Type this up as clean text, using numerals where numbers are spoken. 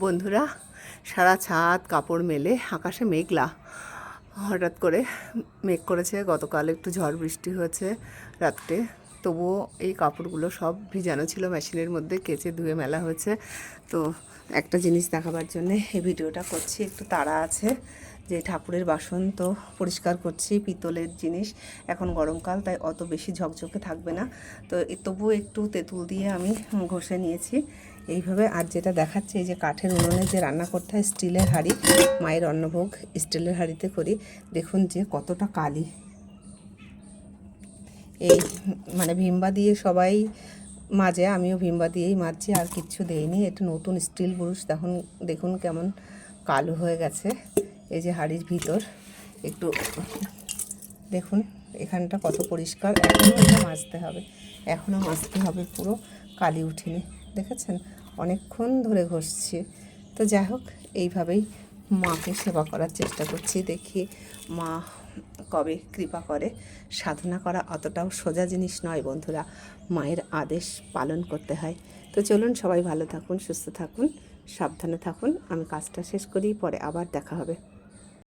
বন্ধুরা, সারা ছাদ কাপড় মেলে, আকাশে মেঘলা, হঠাৎ করে মেঘ করেছে। গতকাল একটু ঝড় বৃষ্টি হয়েছে রাত্রে, তবুও এই কাপড়গুলো সব ভিজানো ছিল, মেশিনের মধ্যে কেচে ধুয়ে মেলা হয়েছে। তো একটা জিনিস দেখাবার জন্যে এই ভিডিওটা করছি। একটু তাড়া আছে যে ঠাকুরের বাসন তো পরিষ্কার করছি, পিতলের জিনিস, এখন গরমকাল তাই অত বেশি ঝকঝকে থাকবে না। তো তবুও একটু তেঁতুল দিয়ে আমি ঘষে নিয়েছি এইভাবে। আর যেটা দেখাচ্ছে, এই যে কাঠের উনুনে যে রান্না করতে হয়, স্টিলের হাঁড়ি, মায়ের অন্নভোগ স্টিলের হাঁড়িতে করি। দেখুন যে কতটা কালি। এই মানে ভিমবা দিয়ে সবাই মাজে, আমিও ভিমবা দিয়েই মাজছি, আর কিচ্ছু দেইনি। একটু নতুন স্টিল ব্রুশ, দেখুন কেমন কালো হয়ে গেছে। এই যে হাঁড়ির ভিতর একটু দেখুন, এখানটা কত পরিষ্কার। এখনও এটা মাজতে হবে, এখনও মাজতে হবে, পুরো কালি উঠেনি, দেখেছেন? অনেকক্ষণ ধরে ঘষছি। তো যাই হোক, এইভাবেই মাকে সেবা করার চেষ্টা করছি। দেখি মা কবে কৃপা করে। সাধনা করা অতটাও সোজা জিনিস নয় বন্ধুরা, মায়ের আদেশ পালন করতে হয়। তো চলুন, সবাই ভালো থাকুন, সুস্থ থাকুন, সাবধানে থাকুন। আমি কাজটা শেষ করি, পরে আবার দেখা হবে।